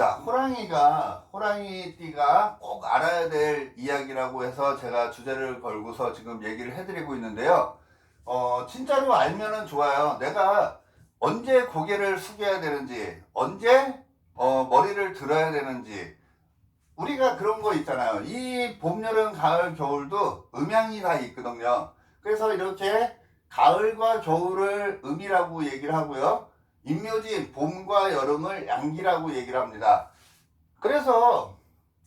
자, 호랑이띠가 꼭 알아야 될 이야기라고 해서 제가 주제를 걸고서 지금 얘기를 해드리고 있는데요. 진짜로 알면은 좋아요. 내가 언제 고개를 숙여야 되는지, 언제 머리를 들어야 되는지. 우리가 그런 거 있잖아요. 이 봄, 여름, 가을, 겨울도 음양이 다 있거든요. 그래서 이렇게 가을과 겨울을 음이라고 얘기를 하고요. 인묘지 봄과 여름을 양기라고 얘기를 합니다. 그래서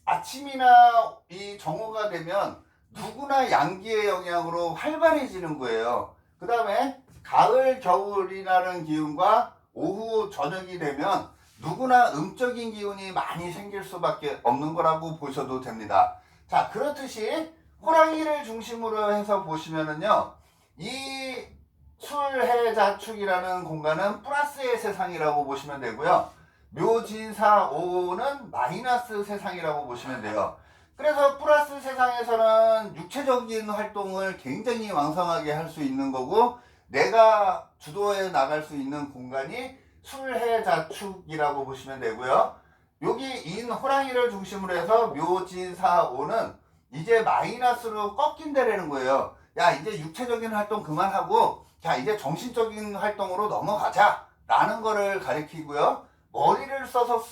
아침이나 이 정오가 되면 누구나 양기의 영향으로 활발해지는 거예요. 그 다음에 가을, 겨울이라는 기운과 오후, 저녁이 되면 누구나 음적인 기운이 많이 생길 수밖에 없는 거라고 보셔도 됩니다. 자, 그렇듯이 호랑이를 중심으로 해서 보시면은요, 이 술해자축이라는 공간은 플러스의 세상이라고 보시면 되고요. 묘진사오는 마이너스 세상이라고 보시면 돼요. 그래서 플러스 세상에서는 육체적인 활동을 굉장히 왕성하게 할 수 있는 거고, 내가 주도해 나갈 수 있는 공간이 술해자축이라고 보시면 되고요. 여기 인 호랑이를 중심으로 해서 묘진사오는 이제 마이너스로 꺾인다라는 거예요. 야, 이제 육체적인 활동 그만하고 자, 이제 정신적인 활동으로 넘어가자 라는 거를 가리키고요. 머리를 써서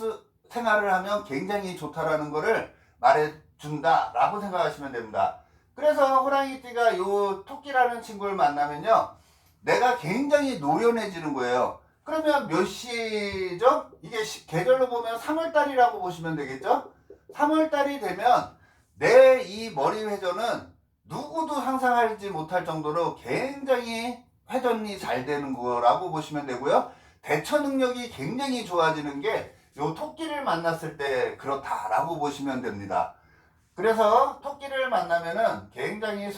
생활을 하면 굉장히 좋다라는 거를 말해준다 라고 생각하시면 됩니다. 그래서 호랑이띠가 요 토끼라는 친구를 만나면요, 내가 굉장히 노련해지는 거예요. 그러면 몇 시죠? 이게 계절로 보면 3월달이라고 보시면 되겠죠? 3월달이 되면 내 이 머리 회전은 누구도 상상하지 못할 정도로 굉장히 회전이 잘 되는 거라고 보시면 되고요. 대처 능력이 굉장히 좋아지는 게 요 토끼를 만났을 때 그렇다라고 보시면 됩니다. 그래서 토끼를 만나면은 굉장히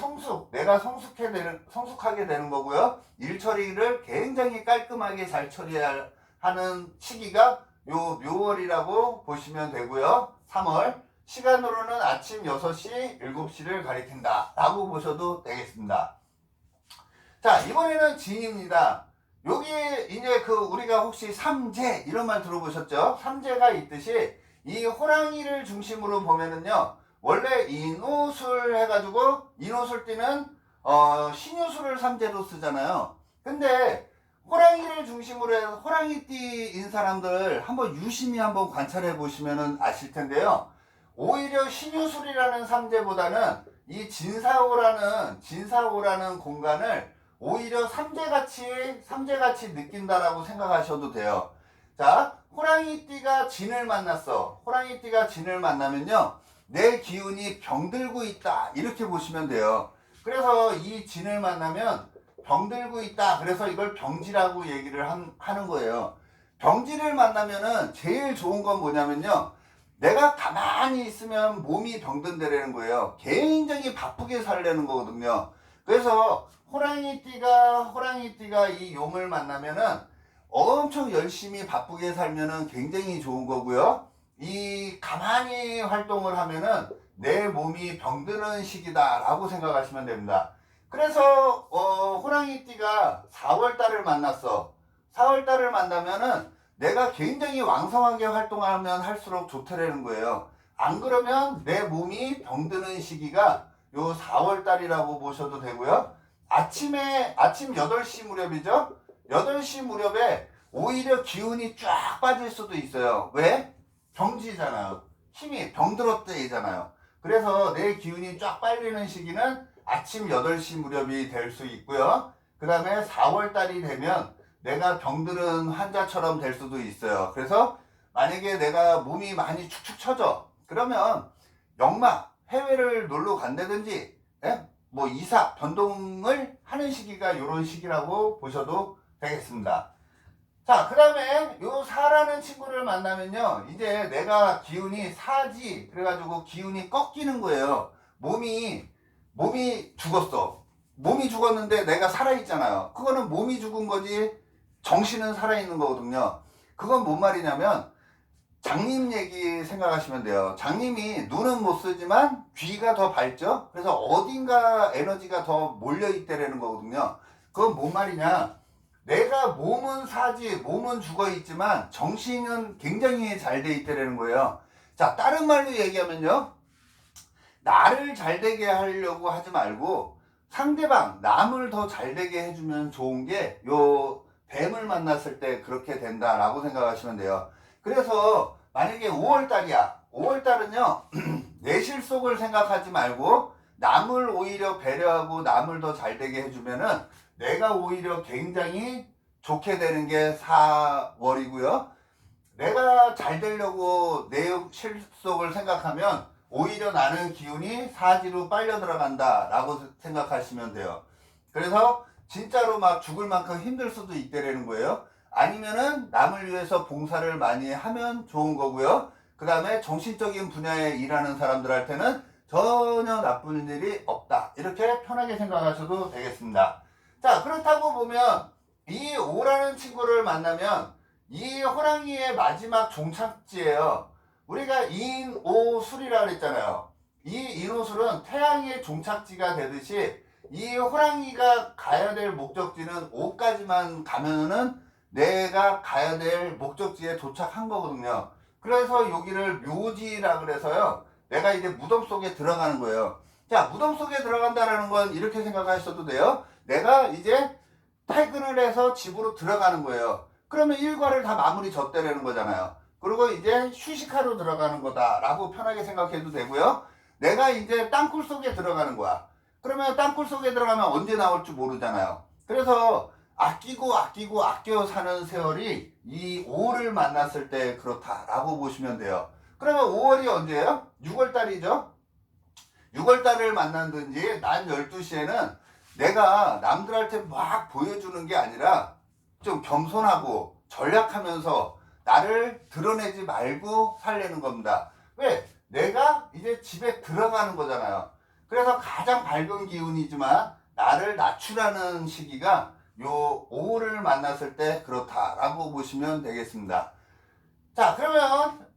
내가 성숙하게 되는 거고요. 일 처리를 굉장히 깔끔하게 잘 처리하는 시기가 요 묘월이라고 보시면 되고요. 3월. 시간으로는 아침 6시, 7시를 가리킨다 라고 보셔도 되겠습니다. 자, 이번에는 진입니다. 여기 이제 우리가 혹시 삼재 이런 말 들어보셨죠? 삼재가 있듯이 이 호랑이를 중심으로 보면은요, 원래 인호술 해가지고 인호술띠는 신유술을 삼재로 쓰잖아요. 근데 호랑이를 중심으로 해서 호랑이띠인 사람들 한번 유심히 한번 관찰해 보시면 아실 텐데요. 오히려 신유술이라는 삼재보다는 이 진사오라는 공간을 오히려 삼재같이 느낀다라고 생각하셔도 돼요. 자, 호랑이띠가 진을 만났어. 호랑이띠가 진을 만나면요, 내 기운이 병들고 있다 이렇게 보시면 돼요. 그래서 이 진을 만나면 병들고 있다, 그래서 이걸 병지라고 얘기를 하는 거예요. 병지를 만나면은 제일 좋은 건 뭐냐면요, 내가 가만히 있으면 몸이 병든다라는 거예요. 굉장히 바쁘게 살려는 거거든요. 그래서 호랑이띠가 이 용을 만나면은 엄청 열심히 바쁘게 살면은 굉장히 좋은 거고요. 이 가만히 활동을 하면은 내 몸이 병드는 시기다라고 생각하시면 됩니다. 그래서 호랑이띠가 4월달을 만났어. 4월달을 만나면은 내가 굉장히 왕성하게 활동하면 할수록 좋다라는 거예요. 안 그러면 내 몸이 병드는 시기가 요 4월달이라고 보셔도 되고요. 아침 8시 무렵이죠. 8시 무렵에 오히려 기운이 쫙 빠질 수도 있어요. 왜? 병지잖아요. 힘이 병들었대잖아요. 그래서 내 기운이 쫙 빨리는 시기는 아침 8시 무렵이 될 수 있고요. 그 다음에 4월달이 되면 내가 병들은 환자처럼 될 수도 있어요. 그래서 만약에 내가 몸이 많이 축축 처져, 그러면 해외를 놀러 간다든지, 뭐 이사, 변동을 하는 시기가 이런 시기라고 보셔도 되겠습니다. 자, 그 다음에 요 사라는 친구를 만나면요, 이제 내가 기운이 사지, 그래가지고 기운이 꺾이는 거예요. 몸이 죽었어. 몸이 죽었는데 내가 살아있잖아요. 그거는 몸이 죽은 거지 정신은 살아있는 거거든요. 그건 뭔 말이냐면 장님 얘기 생각하시면 돼요. 장님이 눈은 못 쓰지만 귀가 더 밝죠? 그래서 어딘가 에너지가 더 몰려있다라는 거거든요. 그건 뭔 말이냐? 내가 몸은 사지, 몸은 죽어 있지만 정신은 굉장히 잘 돼 있다는 거예요. 자, 다른 말로 얘기하면요. 나를 잘 되게 하려고 하지 말고 상대방, 남을 더 잘 되게 해주면 좋은 게 요 뱀을 만났을 때 그렇게 된다라고 생각하시면 돼요. 그래서 만약에 5월달이야. 5월달은요. 내 실속을 생각하지 말고 남을 오히려 배려하고 남을 더 잘 되게 해주면은 내가 오히려 굉장히 좋게 되는 게 4월이고요. 내가 잘 되려고 내 실속을 생각하면 오히려 나는 기운이 사지로 빨려 들어간다 라고 생각하시면 돼요. 그래서 진짜로 막 죽을 만큼 힘들 수도 있다라는 거예요. 아니면은 남을 위해서 봉사를 많이 하면 좋은 거고요. 그 다음에 정신적인 분야에 일하는 사람들한테는 전혀 나쁜 일이 없다. 이렇게 편하게 생각하셔도 되겠습니다. 자, 그렇다고 보면 이 오라는 친구를 만나면 이 호랑이의 마지막 종착지예요. 우리가 인오술이라고 그랬잖아요. 이 인오술은 태양의 종착지가 되듯이 이 호랑이가 가야 될 목적지는 5까지만 가면은 내가 가야 될 목적지에 도착한 거거든요. 그래서 여기를 묘지라 그래서요. 내가 이제 무덤 속에 들어가는 거예요. 자, 무덤 속에 들어간다라는 건 이렇게 생각하셔도 돼요. 내가 이제 퇴근을 해서 집으로 들어가는 거예요. 그러면 일과를 다 마무리 졌다라는 거잖아요. 그리고 이제 휴식하러 들어가는 거다라고 편하게 생각해도 되고요. 내가 이제 땅굴 속에 들어가는 거야. 그러면 땅굴 속에 들어가면 언제 나올지 모르잖아요. 그래서 아끼고 사는 세월이 이 5월을 만났을 때 그렇다라고 보시면 돼요. 그러면 5월이 언제예요? 6월달이죠. 6월달을 만났든지 낮 12시에는 내가 남들한테 막 보여주는 게 아니라 좀 겸손하고 전략하면서 나를 드러내지 말고 살려는 겁니다. 왜? 내가 이제 집에 들어가는 거잖아요. 그래서 가장 밝은 기운이지만 나를 낮추라는 시기가 요 5월을 만났을 때 그렇다라고 보시면 되겠습니다. 자, 그러면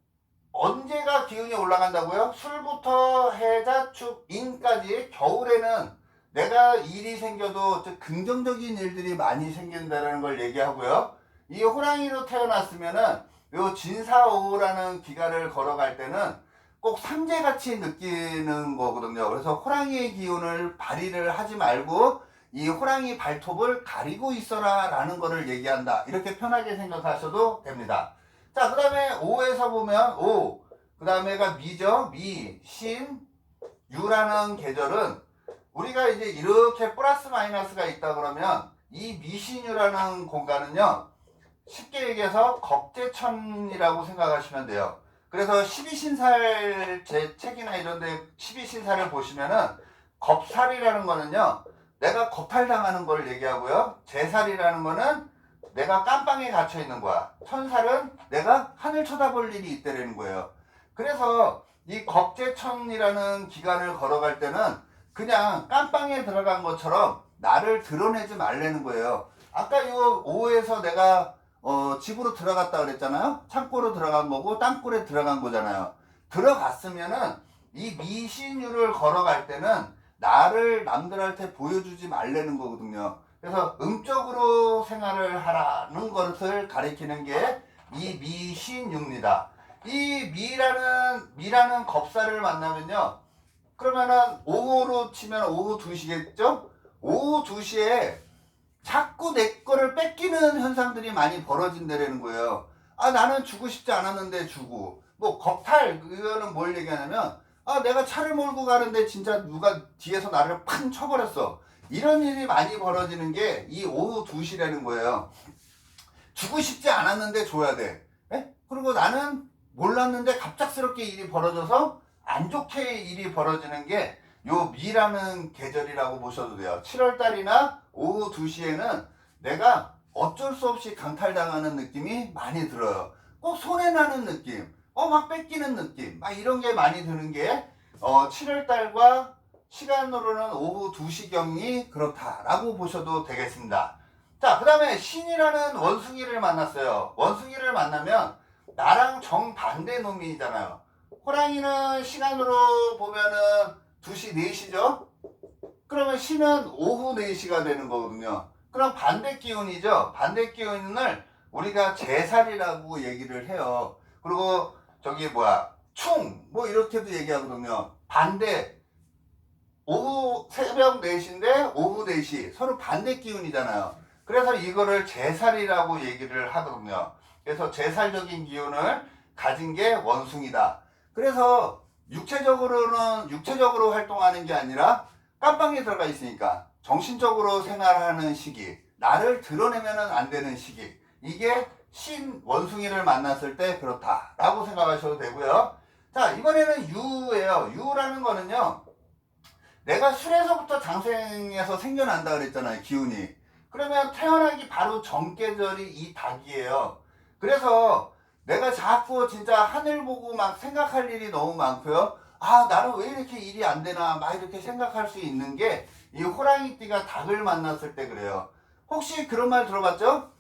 언제가 기운이 올라간다고요? 술부터 해자, 축, 인까지 겨울에는 내가 일이 생겨도 긍정적인 일들이 많이 생긴다는 걸 얘기하고요. 이 호랑이로 태어났으면은 요 진사오라는 기간을 걸어갈 때는 꼭 삼재같이 느끼는 거거든요. 그래서 호랑이의 기운을 발휘를 하지 말고 이 호랑이 발톱을 가리고 있어라 라는 거를 얘기한다. 이렇게 편하게 생각하셔도 됩니다. 자, 그 다음에 오에서 보면 오, 그 다음에가 미죠. 미, 신, 유라는 계절은 우리가 이제 이렇게 플러스 마이너스가 있다 그러면 이 미신유라는 공간은요. 쉽게 얘기해서 겁재천이라고 생각하시면 돼요. 그래서 12신살 제 책이나 이런데 12신살을 보시면은 겁살이라는 거는요. 내가 겁탈당하는 걸 얘기하고요. 제살이라는 거는 내가 깜빵에 갇혀 있는 거야. 천살은 내가 하늘 쳐다볼 일이 있다는 거예요. 그래서 이 겁재천이라는 기간을 걸어갈 때는 그냥 깜빵에 들어간 것처럼 나를 드러내지 말라는 거예요. 아까 이 오후에서 내가 집으로 들어갔다 그랬잖아요. 창고로 들어간 거고 땅굴에 들어간 거잖아요. 들어갔으면은 이 미신유를 걸어갈 때는 나를 남들한테 보여주지 말라는 거거든요. 그래서 음적으로 생활을 하라는 것을 가리키는 게 이 미신유입니다. 이 미라는 겁살을 만나면요. 그러면은 오후로 치면 오후 2시겠죠? 오후 2시에 자꾸 내 거를 뺏기는 현상들이 많이 벌어진다는 거예요. 아, 나는 주고 싶지 않았는데 주고. 뭐 겁탈 그거는 뭘 얘기하냐면 아, 내가 차를 몰고 가는데 진짜 누가 뒤에서 나를 팡 쳐버렸어. 이런 일이 많이 벌어지는 게 이 오후 2시라는 거예요. 주고 싶지 않았는데 줘야 돼. 에? 그리고 나는 몰랐는데 갑작스럽게 일이 벌어져서 안 좋게 일이 벌어지는 게 요 미라는 계절이라고 보셔도 돼요. 7월달이나 오후 2시에는 내가 어쩔 수 없이 강탈당하는 느낌이 많이 들어요. 꼭 손해나는 느낌, 막 뺏기는 느낌, 막 이런 게 많이 드는 게 7월달과 시간으로는 오후 2시경이 그렇다라고 보셔도 되겠습니다. 자, 그 다음에 신이라는 원숭이를 만났어요. 원숭이를 만나면 나랑 정반대 놈이잖아요. 호랑이는 시간으로 보면은 2시, 4시죠? 그러면 신은 오후 4시가 되는 거거든요. 그럼 반대 기운이죠. 반대 기운을 우리가 제살이라고 얘기를 해요. 그리고 저기 뭐야 충 뭐 이렇게도 얘기하거든요. 반대 오후 새벽 4시인데 오후 4시 서로 반대 기운이잖아요. 그래서 이거를 제살이라고 얘기를 하거든요. 그래서 제살적인 기운을 가진 게 원숭이다. 그래서 육체적으로 활동하는 게 아니라 깜빵에 들어가 있으니까 정신적으로 생활하는 시기, 나를 드러내면 안 되는 시기, 이게 신 원숭이를 만났을 때 그렇다라고 생각하셔도 되고요. 자, 이번에는 유예요. 유라는 거는요, 내가 술에서부터 장생에서 생겨난다 그랬잖아요, 기운이. 그러면 태어나기 바로 전계절이 이 닭이에요. 그래서 내가 자꾸 진짜 하늘 보고 막 생각할 일이 너무 많고요. 아, 나는 왜 이렇게 일이 안 되나 막 이렇게 생각할 수 있는 게 이 호랑이띠가 닭을 만났을 때 그래요. 혹시 그런 말 들어봤죠?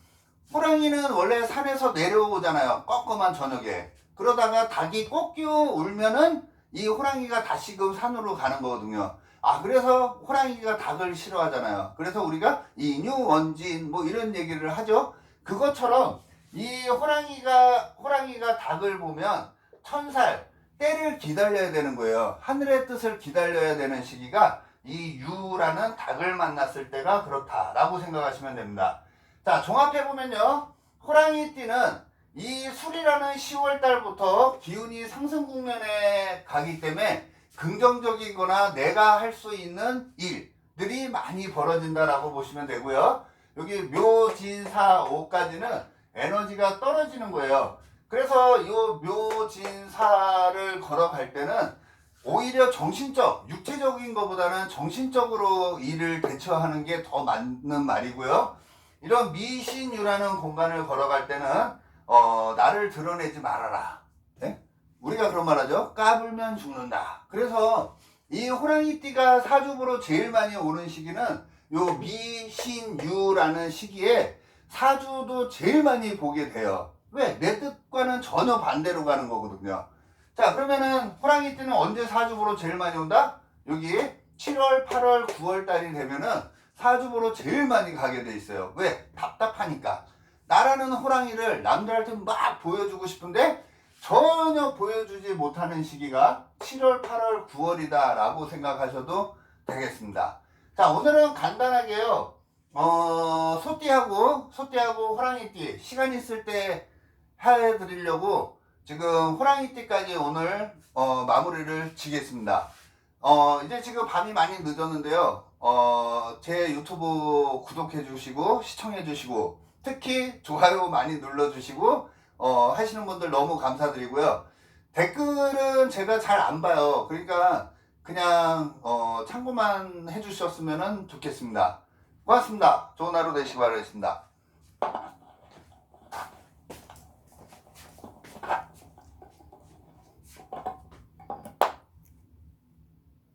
호랑이는 원래 산에서 내려오잖아요. 껌껌한 저녁에. 그러다가 닭이 꼭 울면은 이 호랑이가 다시금 산으로 가는 거거든요. 아, 그래서 호랑이가 닭을 싫어하잖아요. 그래서 우리가 인유원진 뭐 이런 얘기를 하죠. 그것처럼 이 호랑이가 닭을 보면 천살 때를 기다려야 되는 거예요. 하늘의 뜻을 기다려야 되는 시기가 이 유라는 닭을 만났을 때가 그렇다라고 생각하시면 됩니다. 자, 종합해보면요, 호랑이띠는 이 술이라는 10월달부터 기운이 상승 국면에 가기 때문에 긍정적이거나 내가 할 수 있는 일들이 많이 벌어진다라고 보시면 되고요. 여기 묘진사오까지는 에너지가 떨어지는 거예요. 그래서 이 묘진사를 걸어갈 때는 오히려 육체적인 것보다는 정신적으로 일을 대처하는 게 더 맞는 말이고요. 이런 미신유라는 공간을 걸어갈 때는 나를 드러내지 말아라. 네? 우리가 그런 말 하죠. 까불면 죽는다. 그래서 이 호랑이띠가 사주부로 제일 많이 오는 시기는 요 미신유라는 시기에 사주도 제일 많이 보게 돼요. 왜? 내 뜻과는 전혀 반대로 가는 거거든요. 자, 그러면은 호랑이띠는 언제 사주부로 제일 많이 온다? 여기 7월, 8월, 9월 달이 되면은 사주부로 제일 많이 가게 돼 있어요. 왜? 답답하니까. 나라는 호랑이를 남들한테 막 보여주고 싶은데 전혀 보여주지 못하는 시기가 7월, 8월, 9월이다 라고 생각하셔도 되겠습니다. 자, 오늘은 간단하게요. 소띠하고 호랑이띠 시간 있을 때 해드리려고 지금 호랑이띠까지 오늘 마무리를 지겠습니다. 이제 지금 밤이 많이 늦었는데요. 제 유튜브 구독해 주시고 시청해 주시고 특히 좋아요 많이 눌러 주시고 하시는 분들 너무 감사드리고요. 댓글은 제가 잘 안 봐요. 그러니까 그냥 참고만 해 주셨으면 좋겠습니다. 고맙습니다. 좋은 하루 되시기 바라겠습니다.